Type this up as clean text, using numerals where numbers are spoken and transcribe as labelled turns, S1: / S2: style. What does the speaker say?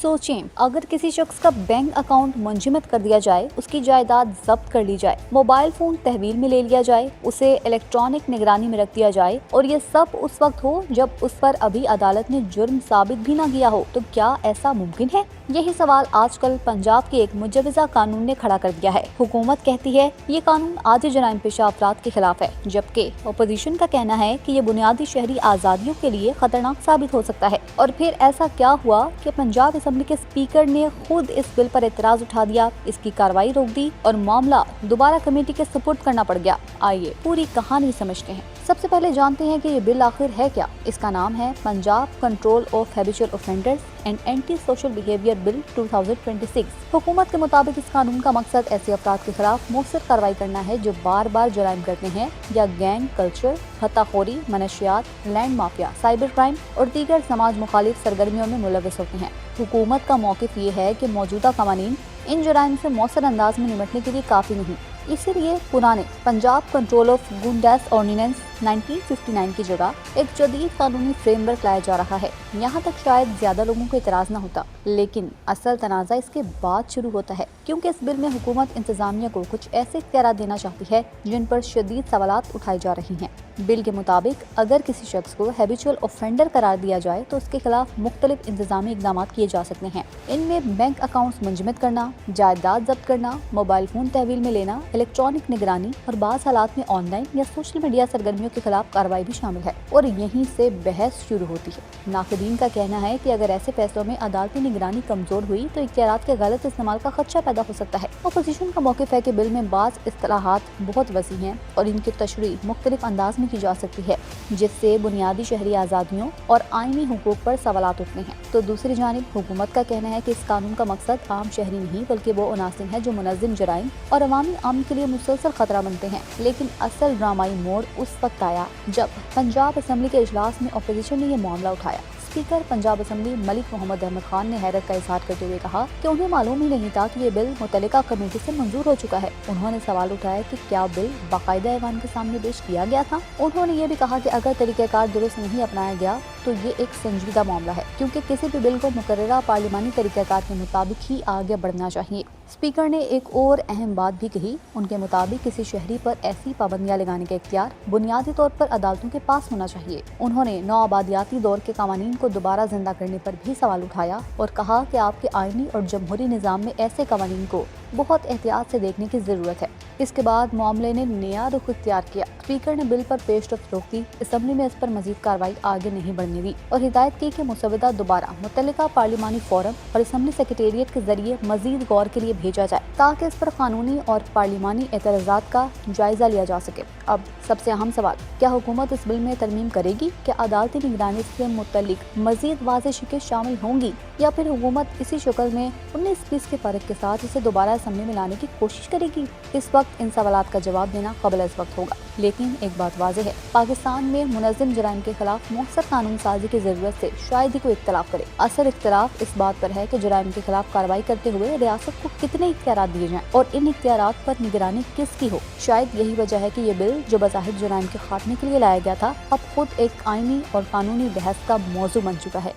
S1: सोचें, अगर किसी शख्स का बैंक अकाउंट मुंजमद कर दिया जाए, उसकी जायदाद जब्त कर ली जाए, मोबाइल फोन तहवील में ले लिया जाए, उसे इलेक्ट्रॉनिक निगरानी में रख दिया जाए और ये सब उस वक्त हो जब उस पर अभी अदालत ने जुर्म साबित भी न किया हो, तो क्या ऐसा मुमकिन है? यही सवाल आजकल पंजाब के एक मुजवजा कानून ने खड़ा कर दिया है। हुकूमत कहती है ये कानून आधे जराइम पेशा अफराद के खिलाफ है, जबकि अपोजिशन का कहना है कि ये बुनियादी शहरी आजादियों के लिए खतरनाक साबित हो सकता है। और फिर ऐसा क्या हुआ कि पंजाब असेंबली के स्पीकर ने खुद इस बिल पर एतराज उठा दिया, इसकी कार्रवाई रोक दी और मामला दोबारा कमेटी के सुपुर्द करना पड़ गया। आइए पूरी कहानी समझते हैं। सबसे पहले जानते हैं कि ये बिल आखिर है क्या। इसका नाम है Punjab control of habitual offenders and anti social behaviour bill 2026। हुकूमत के मुताबिक इस कानून का मकसद ऐसे अफराद के खिलाफ मौसर कार्रवाई करना है जो बार बार जराइम करते हैं या गैंग कल्चर, हत्याखोरी, मनशियात, लैंड माफिया, साइबर क्राइम और दीगर समाज मुखालिफ सरगर्मियों में मुलविस होते हैं। हुकूमत का मौक़िफ़ ये है कि मौजूदा कवानीन इन जराइम से मौसर अंदाज में निपटने के लिए काफ़ी नहीं, इसीलिए पुराने पंजाब कंट्रोल ऑफ गुंडास ऑर्डिनेंस 1959 की जगह एक जदीद कानूनी फ्रेमवर्क लाया जा रहा है। यहाँ तक शायद ज्यादा लोगों को इतराज न होता, लेकिन असल तनाज़ा इसके बाद शुरू होता है, क्योंकि इस बिल में हुकूमत इंतजामिया को कुछ ऐसे इख्तियारात देना चाहती है जिन पर शदीद सवालात उठाई जा रही हैं। बिल के मुताबिक अगर किसी शख्स को हैबिचुअल ऑफेंडर करार दिया जाए तो उसके खिलाफ मुख्तलिफ इंतजामी इकदाम किए जा सकते हैं। इनमें बैंक अकाउंट्स मुंजमद करना, जायदाद जब्त करना, मोबाइल फोन तहवील में लेना, इलेक्ट्रॉनिक निगरानी और बाज़ हालात में ऑनलाइन या सोशल मीडिया सरगर्मियों के खिलाफ कार्रवाई भी शामिल है। और यहीं से बहस शुरू होती है। नाक़दीन का कहना है कि अगर ऐसे फैसलों में अदालती निगरानी कमजोर हुई तो इख्तियारात के गलत इस्तेमाल का खदशा पैदा हो सकता है। अपोजिशन का मौक़िफ़ है कि बिल में बाज़ इस्तिलाहात बहुत वसी हैं और इनकी तशरीह मुख्तलिफ अंदाज में की जा सकती है, जिससे बुनियादी शहरी आज़ादियों और आईनी हुकूक पर सवालात उठते हैं। तो दूसरी जानिब हुकूमत का कहना है कि इस कानून का मकसद आम शहरी नहीं बल्कि वो अनासिर है जो मुनज़्ज़म जराइम और अवामी अमन के लिए मुसलसल खतरा बनते हैं। लेकिन असल ड्रामाई मोड़ उस वक्त आया जब पंजाब असेंबली के इजलास में अपोजिशन ने यह मामला उठाया। स्पीकर पंजाब असेंबली मलिक मोहम्मद अहमद खान ने हैरत का इजहार करते हुए कहा कि उन्हें मालूम ही नहीं था कि ये बिल मुतल्लिका कमेटी से मंजूर हो चुका है। उन्होंने सवाल उठाया कि क्या बिल बाकायदा ऐवान के सामने पेश किया गया था। उन्होंने ये भी कहा कि अगर तरीक़ाकार दुरुस्त नहीं अपनाया गया तो ये एक संजीदा मामला है, क्योंकि किसी भी बिल को मुकर्ररा पार्लिमानी तरीक़ाकार के मुताबिक ही आगे बढ़ना चाहिए। स्पीकर ने एक और अहम बात भी कही। उनके मुताबिक किसी शहरी पर ऐसी पाबंदियां लगाने का इख्तियार बुनियादी तौर पर अदालतों के पास होना चाहिए। उन्होंने नौआबादियाती दौर के कवानीन को दोबारा जिंदा करने पर भी सवाल उठाया और कहा कि आपके आईनी और जमहूरी निज़ाम में ऐसे कवानीन को बहुत एहतियात से देखने की ज़रूरत है। इसके बाद मामले ने नया रुख इख्तियार किया। स्पीकर ने बिल पर पेशरफ्त रोक दी, असेंबली में इस पर मजीद कार्रवाई आगे नहीं बढ़ने दी और हिदायत की कि मुसवदा दोबारा मुतल्लिका पार्लिमानी फोरम और असेंबली सेक्रेटेरिएट के जरिए मजीद गौर के लिए भेजा जाए, ताकि इस पर कानूनी और पार्लिमानी एतराज़ात का जायजा लिया जा सके। अब सबसे अहम सवाल, क्या हुकूमत इस बिल में तरमीम करेगी? क्या अदालती निगरानी से मुतल्लिक मजीद वाज़ेह शिकें शामिल होंगी या फिर हुकूमत इसी शक्ल में 19-20 के फ़र्क के साथ इसे दोबारा असेंबली में लाने की कोशिश करेगी? इस वक्त इन सवालात का जवाब देना क़ाबिल इस वक्त होगा। लेकिन एक बात वाज़ेह है, पाकिस्तान में मुनज़्ज़म जराइम के खिलाफ मौसर कानून साजी की ज़रूरत से शायद ही कोई इख्तलाफ करे। असल इख्तलाफ इस बात पर है कि जराइम के खिलाफ कार्रवाई करते हुए रियासत को कितने इख्तियारात दिए जाएं और इन इख्तियारात पर निगरानी किसकी हो। शायद यही वजह है कि ये बिल जो बज़ाहिर जराइम के खात्मे के लिए लाया गया था, अब खुद एक आईनी और कानूनी बहस का मौजू बन चुका है।